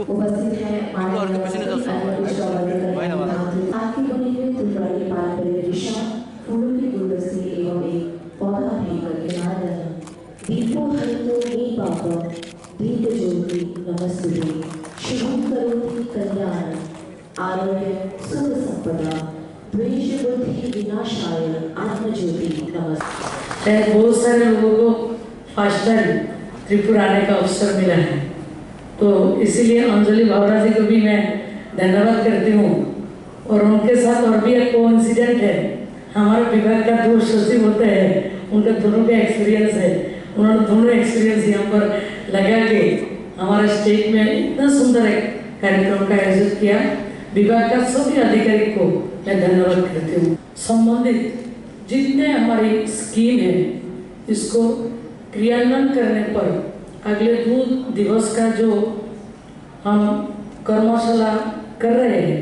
उपस्थित है आपकी बनी हुई त्रिपुरा की पारंपरिक दिशा फूलों की गुलदस्ती एवं एक पौधा भी करके नारायण दीपो हरितो नी पापा दीप ज्योति नमस्ते शुभम करोति कल्याण आरोग्य सुख संपदा द्वेष बुद्धि विनाशाय आत्म ज्योति नमस्ते। बहुत सारे लोगों को फर्स्ट टाइम त्रिपुरा आने का अवसर मिला है, तो इसीलिए अंजलि भावना जी को भी मैं धन्यवाद करती हूँ। और उनके साथ और भी एक कोइंसिडेंट है, हमारे विभाग का 2 सचिव होते हैं, उनका दोनों का एक्सपीरियंस है। उन्होंने दोनों एक्सपीरियंस यहाँ पर लगा के हमारे स्टेट में इतना सुंदर एक कार्यक्रम का आयोजित किया। विभाग का सभी अधिकारी को मैं धन्यवाद करती हूँ। संबंधित जितने हमारी स्कीम है, इसको क्रियान्वयन करने पर अगले 2 दिवस का जो हम कर्मशाला कर रहे हैं,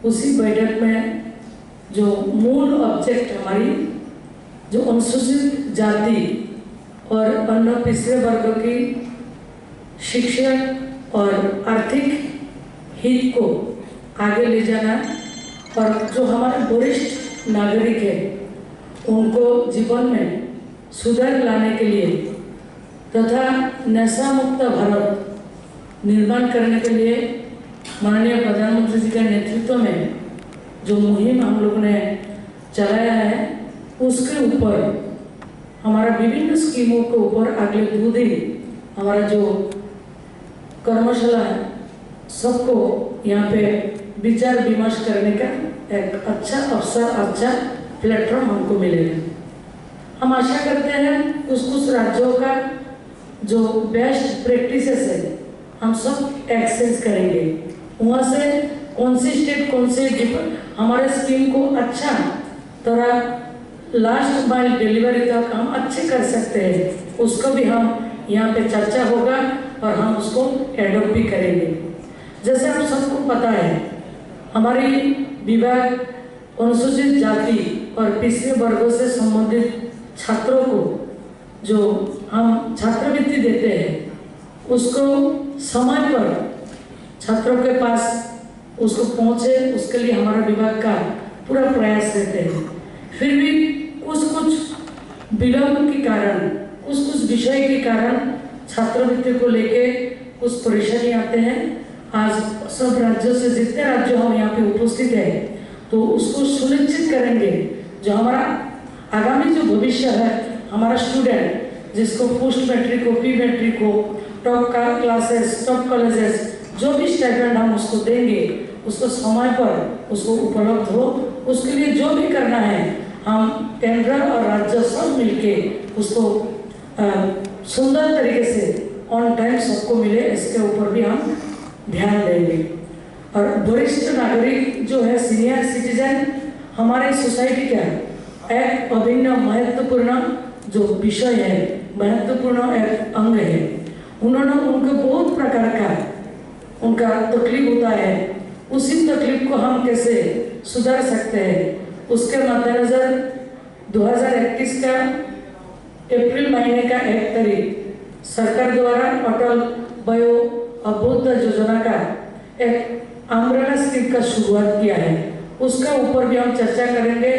उसी बैठक में जो मूल ऑब्जेक्ट हमारी जो अनुसूचित जाति और अन्य पिछड़े वर्ग की शिक्षा और आर्थिक हित को आगे ले जाना, और जो हमारे वरिष्ठ नागरिक है उनको जीवन में सुधार लाने के लिए तथा नशा मुक्त भारत निर्माण करने के लिए माननीय प्रधानमंत्री जी के नेतृत्व में जो मुहिम हम लोगों ने चलाया है, उसके ऊपर हमारा विभिन्न स्कीमों के ऊपर अगले 2 दिन हमारा जो कर्मशाला है, सबको यहाँ पे विचार विमर्श करने का एक अच्छा अवसर, अच्छा प्लेटफॉर्म हमको मिलेगा। हम आशा करते हैं कुछ राज्यों का जो बेस्ट प्रैक्टिसेस है हम सब एक्सचेंज करेंगे। वहाँ से कौन सी स्टेट कौन से हमारे स्कीम को अच्छा तरह लास्ट माइल डिलीवरी तक हम अच्छे कर सकते हैं, उसको भी हम यहाँ पे चर्चा होगा और हम उसको एडॉप्ट भी करेंगे। जैसे आप सबको पता है, हमारी विभाग अनुसूचित जाति और पिछड़े वर्गों से संबंधित छात्रों को जो हम छात्रवृत्ति देते हैं, उसको समय पर छात्रों के पास उसको पहुँचे, उसके लिए हमारा विभाग का पूरा प्रयास रहते हैं। फिर भी कुछ विलंब के कारण, कुछ विषय के कारण छात्रवृत्ति को लेके कुछ परेशानी आते हैं। आज सब राज्यों से जितने राज्य हम यहाँ पे उपस्थित हैं, तो उसको सुनिश्चित करेंगे जो हमारा आगामी जो भविष्य है, हमारा स्टूडेंट जिसको पोस्ट मैट्रिक हो, प्री मैट्रिक हो, टॉप क्लासेस, टॉप कॉलेजेस, जो भी स्टाइपेंड हम उसको देंगे, उसको समय पर उसको उपलब्ध हो। उसके लिए जो भी करना है, हम केंद्र और राज्य सब मिलके उसको सुंदर तरीके से ऑन टाइम सबको मिले, इसके ऊपर भी हम ध्यान देंगे। और वरिष्ठ नागरिक जो है, सीनियर सिटीजन, हमारे सोसाइटी का एक अभिन्न महत्वपूर्ण जो विषय है, महत्वपूर्ण एक अंग है। उन्होंने उनको बहुत प्रकार का उनका तकलीफ होता है, उसी तकलीफ को हम कैसे सुधार सकते हैं, उसके मद्देनजर 2021 का अप्रैल महीने का 1 तारीख सरकार द्वारा अटल वयो अभ्युदय योजना का एक अम्ब्रेला स्कीम का शुरुआत किया है। उसका ऊपर भी हम चर्चा करेंगे।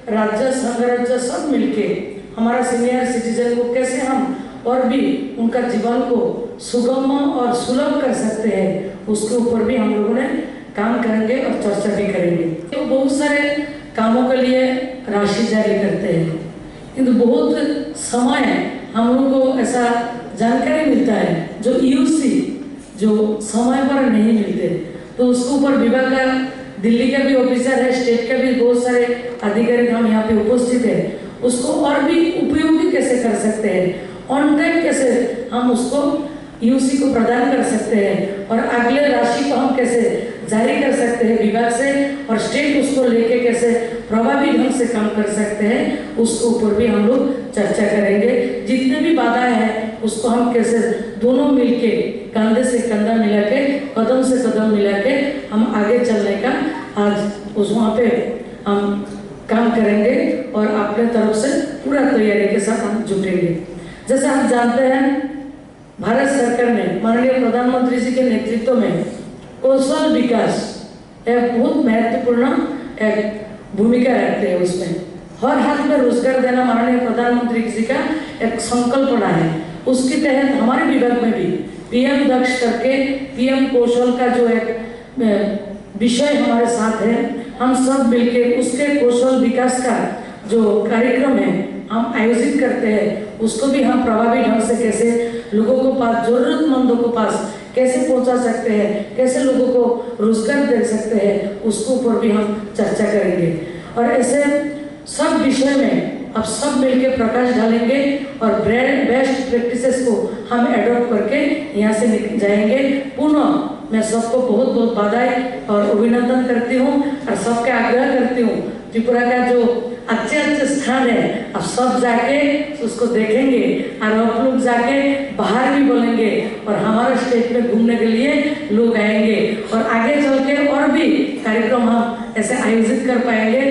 राज्य संघ राज्य सब मिलके हमारा सीनियर सिटीजन को कैसे हम और भी उनका जीवन को सुगम और सुलभ कर सकते हैं, उसके ऊपर भी हम लोगों ने काम करेंगे और चर्चा भी करेंगे। तो बहुत सारे कामों के लिए राशि जारी करते हैं, किंतु बहुत समय हम लोगों को ऐसा जानकारी मिलता है जो यूसी जो समय पर नहीं मिलते, तो उसके ऊपर विभाग का दिल्ली का भी ऑफिसर है, स्टेट का भी बहुत सारे अधिकारी हम यहाँ पे उपस्थित है, उसको और भी उपयोगी कैसे कर सकते हैं, ऑन टाइम कैसे हम उसको यूसी को प्रदान कर सकते हैं, और अगले राशि को हम कैसे जारी कर सकते हैं विभाग से, और स्टेट उसको लेके कैसे प्रभावी ढंग से काम कर सकते हैं, उसके ऊपर भी हम लोग चर्चा करेंगे। जितने भी बाधाएं हैं उसको हम कैसे दोनों मिलके कंधे से कंधा मिला के, कदम से कदम मिला के हम आगे चलने का आज उस वहाँ पे हम काम करेंगे, और अपने तरफ से पूरा तैयारी के साथ हम जुटेंगे। जैसे हम जानते हैं, भारत सरकार ने माननीय प्रधानमंत्री जी के नेतृत्व में कौशल विकास एक बहुत महत्वपूर्ण एक भूमिका रखते हैं। उसमें हर हाथ में रोजगार देना माननीय प्रधानमंत्री जी का एक संकल्पना है। उसके तहत हमारे विभाग में भी पीएम दक्ष करके पीएम कौशल का जो एक विषय हमारे साथ है, हम सब मिलकर उसके कौशल विकास का जो कार्यक्रम है हम आयोजित करते हैं, उसको भी हम प्रभावी ढंग से कैसे लोगों को पास, जरूरतमंदों को पास कैसे पहुंचा सकते हैं, कैसे लोगों को रोजगार दे सकते हैं, उसके ऊपर भी हम चर्चा करेंगे। और ऐसे सब विषय में अब सब मिलकर प्रकाश डालेंगे और बेस्ट प्रैक्टिसेस को हम एडॉप्ट करके यहाँ से निकल जाएंगे। पुनः मैं सबको बहुत बहुत बधाई और अभिनंदन करती हूँ और सबके आग्रह करती हूँ, त्रिपुरा का जो अच्छे अच्छे स्थान है अब सब जाके उसको देखेंगे और आप लोग जाके बाहर भी बोलेंगे और हमारे स्टेट में घूमने के लिए लोग आएंगे और आगे चल के और भी कार्यक्रम हम ऐसे आयोजित कर पाएंगे,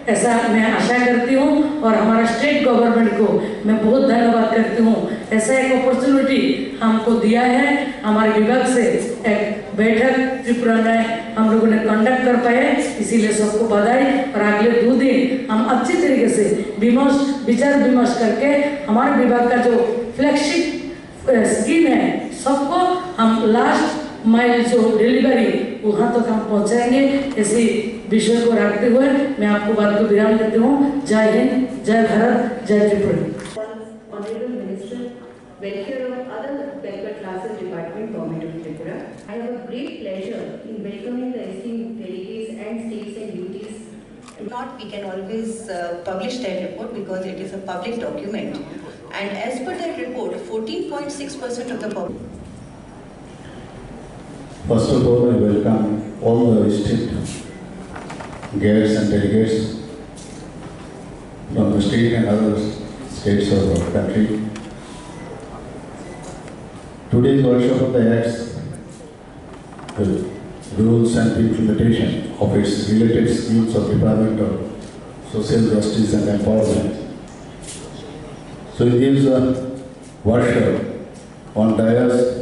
ऐसा मैं आशा करती हूँ। और हमारा स्टेट गवर्नमेंट को मैं बहुत धन्यवाद करती हूँ, ऐसा एक अपॉर्चुनिटी हमको दिया है। हमारे विभाग से एक बैठक त्रिपुरा में हम लोगों ने कंडक्ट कर पाए, इसीलिए सबको बधाई। और अगले 2 दिन हम अच्छी तरीके से विचार विमर्श करके हमारे विभाग का जो फ्लैगशिप स्कीम है सबको हम लास्ट माइल जो डिलीवरी वहाँ तक हम पहुँचाएंगे। ऐसी विषय को रखते हुए मैं आपको बात को विराम देती हूँ। जय हिंद, जय भारत, जय Tripura. Honorable Minister, Welfare of Other Backward Classes Department, Government of Tripura. I have a great pleasure in welcoming the esteemed delegates and states and duties. Not, we can always publish that report because it is a public document. And as per that report, 14.6% of the public. First of all, I welcome all the esteemed guests and delegates from the state and other states of our country. Today's workshop of the Acts, the rules and implementation of its related schemes of Department of Social Justice and Empowerment. So it gives a workshop on dais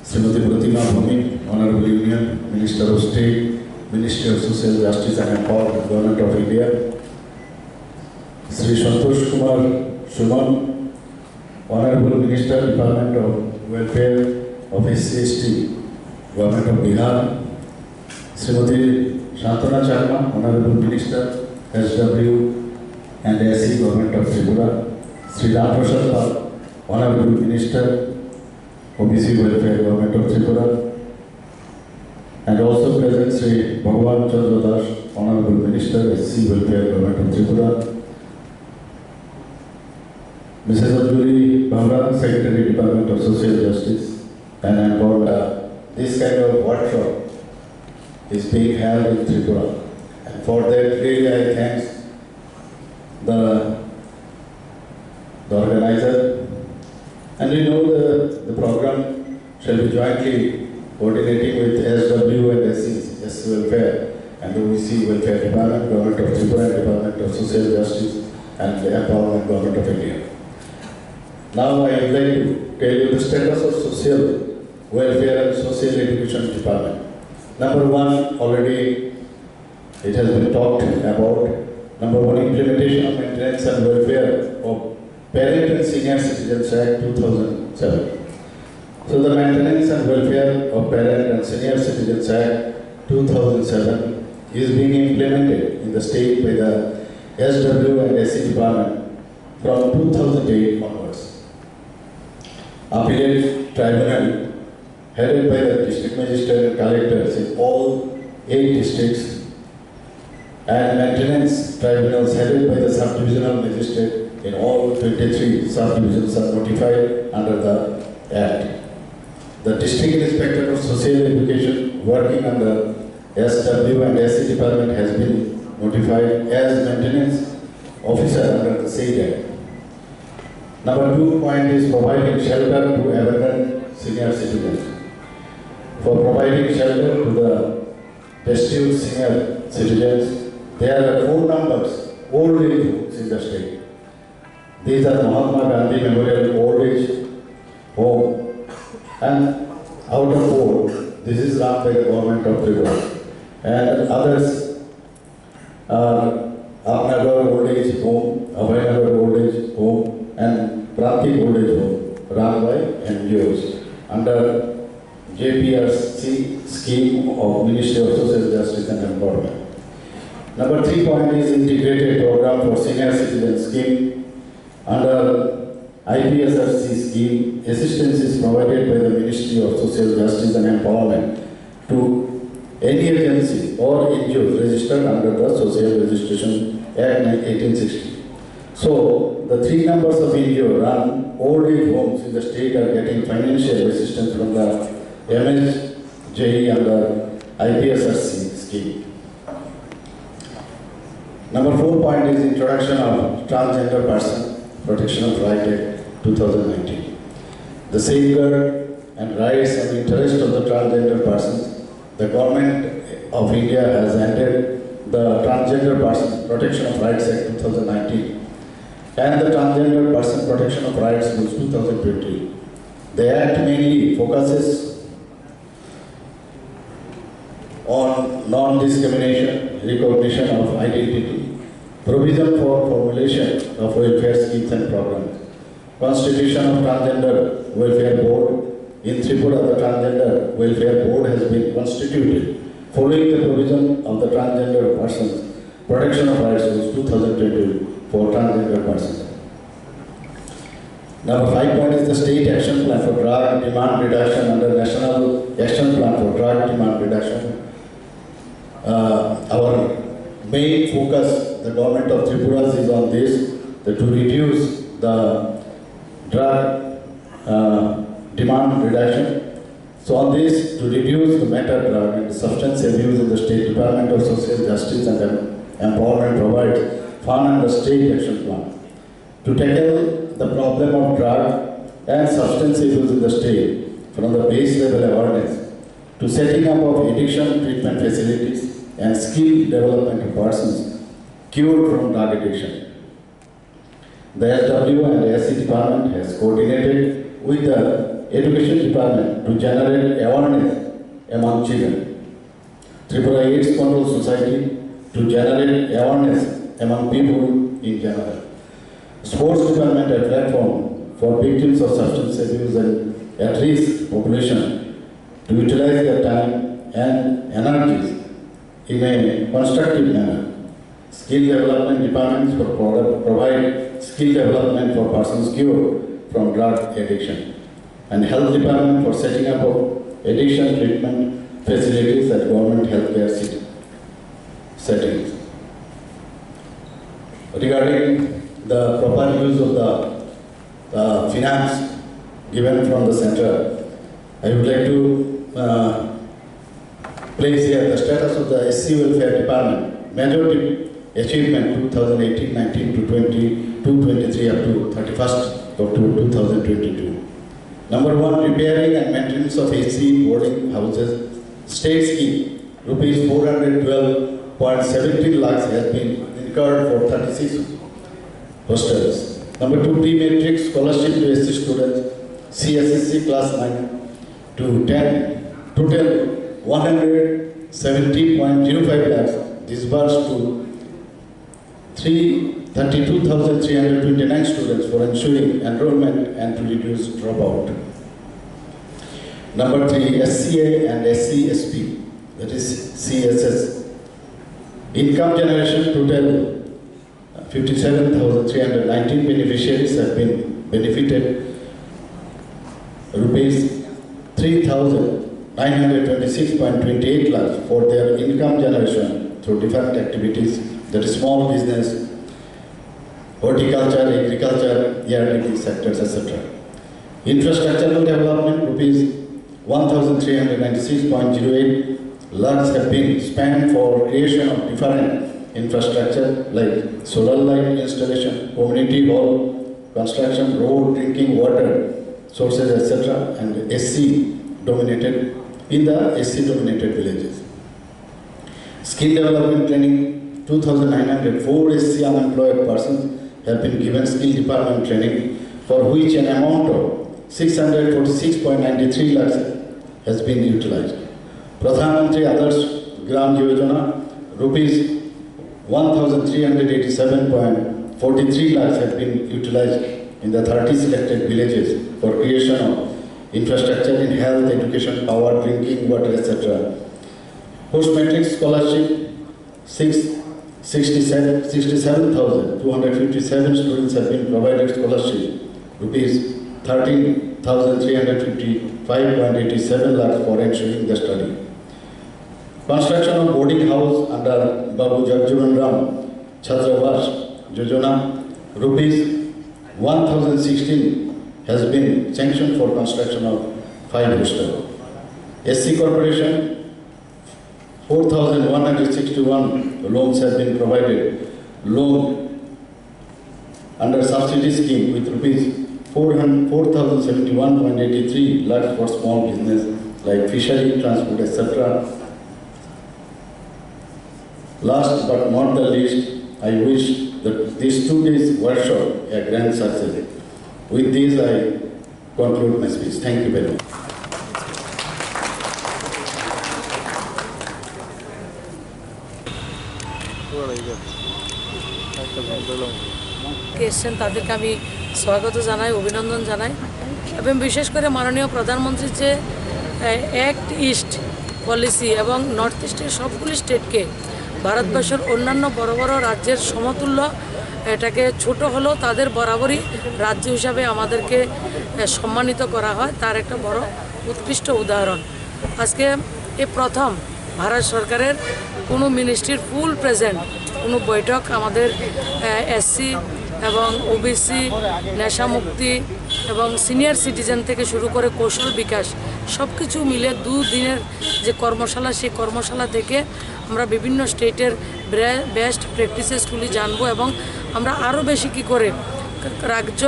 Srimati Pratima Bhumi, Honorable Union Minister of State, Minister of Social Justice and Empowerment, Government of India. Sri Santosh Kumar Suman, Honorable Minister, Department of Welfare of SC/ST, Government of Bihar. Srimati Shantana Sharma, Honorable Minister, SW and SC, Government of Tripura. Sri Ram Prasad Pal, Honorable Minister, OBC Welfare, Government of Tripura. And also present Sri Bhagwan Chandra Das, Honorable Minister, SC Welfare, Government of Tripura. Mrs. Ajuri Bhamra, Secretary, Department of Social Justice and Empowerment. This kind of workshop is being held in Tripura. And for that, really I thank the organizer. And we know the program shall be jointly coordinating with SW and SC Welfare and OBC Welfare Department, Government of Tripura, and Department of Social Justice and Empowerment, Government of India. Now I would like to tell you the status of Social Welfare and Social Education Department. Number one, already it has been talked about. Number one, implementation of Maintenance and Welfare of Parent and Senior Citizens Act 2007. So the Maintenance and Welfare of Parent and Senior Citizens Act 2007 is being implemented in the state by the SW and SC Department from 2008 onwards. Appellate Tribunal headed by the District Magistrate and Collectors in all 8 districts and Maintenance Tribunals headed by the Subdivisional Magistrate in all 23 subdivisions are notified under the Act. The District Inspector of Social Education working under SW and SC Department has been notified as Maintenance Officer under the said Act. Number 2 point is providing shelter to abandoned senior citizens. For providing shelter to the destitute senior citizens, there are 4 numbers old age homes in the state. These are Mahatma Gandhi Memorial Old Age Home, And out of 4, this is run by the government of Tripura. And others are Apnagar Old Age Home, Abhaynagar Old Age Home, and Pratik Old Age Home, run by NGOs under JPRC scheme of Ministry of Social Justice and Empowerment. Number 3 point is integrated program for senior citizen scheme. Under IPSRC scheme, assistance is provided by the Ministry of Social Justice and Empowerment to any agency or NGO registered under the Social Registration Act 1860. So, the 3 numbers of NGO run old age homes in the state are getting financial assistance from the MSJE under IPSRC scheme. Number 4 point is introduction of Transgender Person Protection of Right Act 2019. The safeguard and rights and interests of the transgender persons, the government of India has ended the Transgender Person Protection of Rights Act 2019 and the Transgender Person Protection of Rights Rules 2020. The Act mainly focuses on non-discrimination, recognition of identity, provision for formulation of welfare schemes and programs, constitution of Transgender Welfare Board. In Tripura, the Transgender Welfare Board has been constituted following the provision of the Transgender Persons Protection of Rights Rules 2020 for transgender persons. Number 5 point is the State Action Plan for Drug Demand Reduction under National Action Plan for Drug Demand Reduction. Our main focus, the government of Tripura, is on this, that to reduce the drug demand reduction. So on this, to reduce the meta drug and substance abuse in the State Department of Social Justice and Empowerment provides fund under State Action Plan. To tackle the problem of drug and substance abuse in the state from the base level awareness to setting up of addiction treatment facilities and skill development of persons cured from drug addiction. The SW and SC department has coordinated with the Education Department to generate awareness among children. Tripura AIDS Control Society to generate awareness among people in general. Sports Department a platform for victims of substance abuse and at-risk population to utilize their time and energies in a constructive manner. Skill Development Departments provide skill development for persons cured from drug addiction. And Health Department for setting up of addiction treatment facilities at government healthcare settings. Regarding the proper use of the finance given from the center, I would like to place here the status of the SC Welfare Department, major achievement 2018-19 to 22-23 up to 31st October 2022. Number 1, repairing and maintenance of SC boarding houses. State scheme, rupees 412.17 lakhs has been incurred for 36 hostels. Number 2, pre-matric scholarship to SC students, CSSC class 9 to 10, total 170.05 lakhs disbursed to 32,329 students for ensuring enrollment and to reduce dropout. Number 3, SCA and SCSP, that is CSS. Income generation, total 57,319 beneficiaries have been benefited. Rupees 3,926.28 lakhs for their income generation through different activities, that is small business, horticulture, agriculture, ERDP sectors, etc. Infrastructural development, rupees 1,396.08 lakhs have been spent for creation of different infrastructure like solar light installation, community hall construction, road, drinking water sources, etc. and SC dominated villages. Skill development training, 2,904 SC unemployed persons have been given skill department training, for which an amount of 646.93 lakhs has been utilized. Pradhan Mantri Adarsh Gram Yojana, rupees 1,387.43 lakhs have been utilized in the 30 selected villages for creation of infrastructure in health, education, power, drinking water, etc. Post-matric scholarship, 67,257 students have been provided scholarship, rupees 13,355.87 lakhs for ensuring the study. Construction of boarding house under Babu Jagjivan Ram Chhatrawas Yojana, rupees 1,016 has been sanctioned for construction of 5 hostels. SC Corporation, 4,161 loans have been provided. Loan under subsidy scheme with rupees 4,071.83 lakhs for small business like fishery, transport, etc. Last but not the least, I wish that this 2 days workshop a grand success. With this, I conclude my speech. Thank you very much. এসছেন তাদেরকে আমি স্বাগত জানাই, অভিনন্দন জানাই এবং বিশেষ করে মাননীয় প্রধানমন্ত্রীর যে অ্যাক্ট ইস্ট পলিসি এবং নর্থ ইস্টের সবগুলি স্টেটকে ভারতবর্ষের অন্যান্য বড় বড় রাজ্যের সমতুল্য, এটাকে ছোট হলেও তাদের বরাবরই রাজ্য হিসাবে আমাদেরকে সম্মানিত করা হয়, তার একটা বড় উৎকৃষ্ট উদাহরণ। আজকে এই প্রথম ভারত সরকারের কোনো মিনিস্ট্রির ফুল প্রেজেন্ট কোনো বৈঠক আমাদের এসসি এবং ওবিসি, নেশামুক্তি এবং সিনিয়র সিটিজেন থেকে শুরু করে কৌশল বিকাশ সব কিছু মিলে 2 দিনের যে কর্মশালা, সেই কর্মশালা থেকে আমরা বিভিন্ন স্টেটের বেস্ট প্র্যাকটিসেসগুলি জানবো এবং আমরা আরও বেশি কী করে রাজ্য,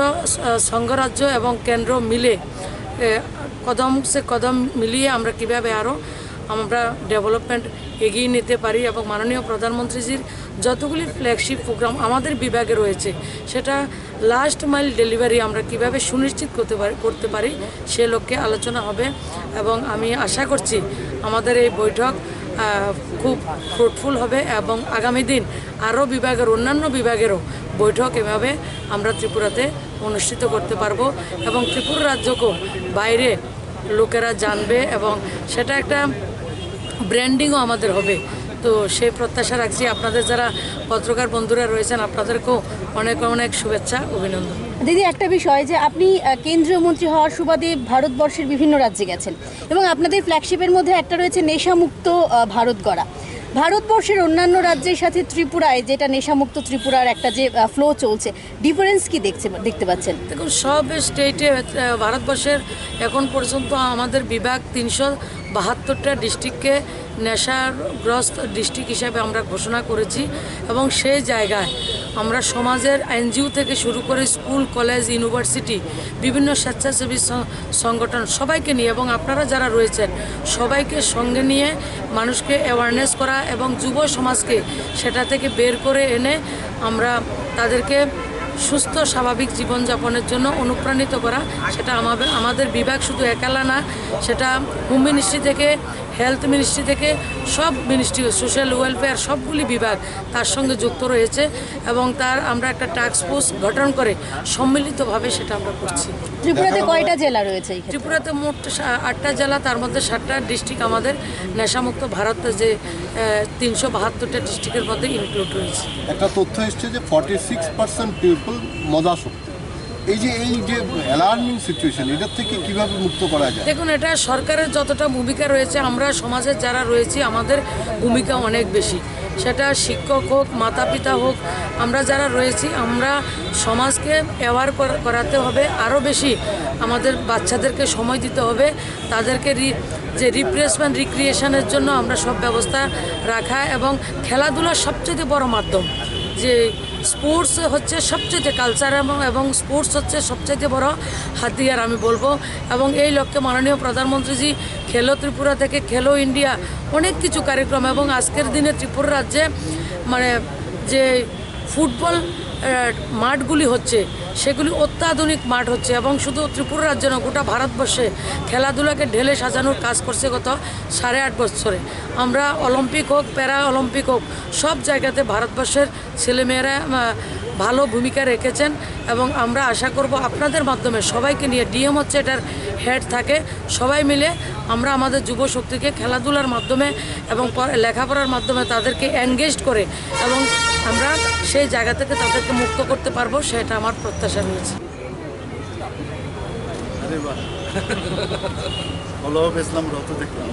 সংঘরাজ্য এবং কেন্দ্র মিলে কদম সে কদম মিলিয়ে আমরা কীভাবে আরও আমরা ডেভেলপমেন্ট এগিয়ে নিতে পারি এবং মাননীয় প্রধানমন্ত্রীজির যতগুলি ফ্ল্যাগশিপ প্রোগ্রাম আমাদের বিভাগে রয়েছে সেটা লাস্ট মাইল ডেলিভারি আমরা কিভাবে সুনিশ্চিত করতে পারি সে লক্ষ্যে আলোচনা হবে এবং আমি আশা করছি আমাদের এই বৈঠক খুব ফ্রুটফুল হবে এবং আগামী দিন আরও বিভাগের অন্যান্য বিভাগেরও বৈঠক এভাবে আমরা ত্রিপুরাতে অনুষ্ঠিত করতে পারবো এবং ত্রিপুরা রাজ্যকেও বাইরে লোকেরা জানবে এবং সেটা একটা ব্র্যান্ডিংও আমাদের হবে। তো সেই প্রত্যাশা রাখছি। আপনাদের যারা পত্রকার বন্ধুরা রয়েছেন আপনাদেরকেও অনেক অনেক শুভেচ্ছা, অভিনন্দন। দিদি, একটা বিষয় যে আপনি কেন্দ্রীয় মন্ত্রী হওয়ার সুবাদে ভারতবর্ষের বিভিন্ন রাজ্যে গেছেন এবং আপনাদের ফ্ল্যাগশিপের মধ্যে একটা রয়েছে নেশামুক্ত ভারত গড়া। ভারতবর্ষের অন্যান্য রাজ্যের সাথে ত্রিপুরায় যেটা নেশামুক্ত ত্রিপুরার একটা যে ফ্লো চলছে, ডিফারেন্স কি দেখতে পাচ্ছেন? দেখুন, সব স্টেটে ভারতবর্ষের এখন পর্যন্ত আমাদের বিভাগ 372টা ডিস্ট্রিক্টকে নেশাগ্রস্ত ডিস্ট্রিক্ট হিসাবে আমরা ঘোষণা করেছি এবং সেই জায়গায় আমরা সমাজের এনজিও থেকে শুরু করে স্কুল, কলেজ, ইউনিভার্সিটি, বিভিন্ন স্বেচ্ছাসেবী সংগঠন সবাইকে নিয়ে এবং আপনারা যারা রয়েছেন সবাইকে সঙ্গে নিয়ে মানুষকে অ্যাওয়ারনেস করা এবং যুব সমাজকে সেটা থেকে বের করে এনে আমরা তাদেরকে সুস্থ স্বাভাবিক জীবনযাপনের জন্য অনুপ্রাণিত করা। সেটা আমাদের বিভাগ শুধু একালা না, সেটা হোম মিনিস্ট্রি থেকে, হেলথ মিনিস্ট্রি থেকে, সব মিনিস্ট্রি, সোশ্যাল ওয়েলফেয়ার সবগুলি বিভাগ তার সঙ্গে যুক্ত রয়েছে এবং তার আমরা একটা টাস্ক ফোর্স গঠন করে সম্মিলিতভাবে সেটা আমরা করছি। ত্রিপুরাতে কয়টা জেলা রয়েছে? ত্রিপুরাতে মোট 8টা জেলা, তার মধ্যে 7টা ডিস্ট্রিক্ট আমাদের নেশামুক্ত ভারত যে 372টা ডিস্ট্রিক্টের মধ্যে ইনক্লুড রয়েছে। একটা তথ্য এসছে যে 46% পিপল মদাসক্ত। এই যে অ্যালার্মিং সিচুয়েশন, এটার থেকে কিভাবে মুক্ত করা যায়? দেখুন, এটা সরকারের যতটা ভূমিকা রয়েছে, আমরা সমাজের যারা রয়েছি আমাদের ভূমিকা অনেক বেশি। সেটা শিক্ষক হোক, মাতা পিতা হোক, আমরা যারা রয়েছি আমরা সমাজকে অ্যাওয়ার করাতে হবে। আরও বেশি আমাদের বাচ্চাদেরকে সময় দিতে হবে, তাদেরকে যে রিপ্লেসমেন্ট, রিক্রিয়েশনের জন্য আমরা সব ব্যবস্থা রাখা এবং খেলাধুলার সবচেয়ে বড় মাধ্যম। যে স্পোর্টস হচ্ছে সবচেয়ে কালচার এবং স্পোর্টস হচ্ছে সবচেয়ে বড় হাতিয়ার আমি বলবো। এবং এই লক্ষ্যে মাননীয় প্রধানমন্ত্রীজি খেলো ত্রিপুরা থেকে খেলো ইন্ডিয়া অনেক কিছু কার্যক্রম এবং আজকের দিনে ত্রিপুরা রাজ্যে মানে যে ফুটবল মাঠগুলি হচ্ছে সেগুলি অত্যাধুনিক মাঠ হচ্ছে এবং শুধু ত্রিপুরা রাজ্য না, গোটা ভারতবর্ষে খেলাধুলাকে ঢেলে সাজানোর কাজ করছে গত 8.5 বছরে। আমরা অলিম্পিক হোক, প্যারা অলিম্পিক হোক, সব জায়গাতে ভারতবর্ষের ছেলেমেয়েরা ভালো ভূমিকা রেখেছেন এবং আমরা আশা করব আপনাদের মাধ্যমে সবাইকে নিয়ে, ডিএম হচ্ছে এটার হেড থাকে, সবাই মিলে আমরা আমাদের যুব শক্তিকে খেলাধুলার মাধ্যমে এবং লেখাপড়ার মাধ্যমে তাদেরকে এনগেজ করে এবং আমরা সেই জায়গা থেকে তাদেরকে মুক্ত করতে পারবো, সেটা আমার প্রত্যাশা রয়েছে। ইসলাম রত দেখলাম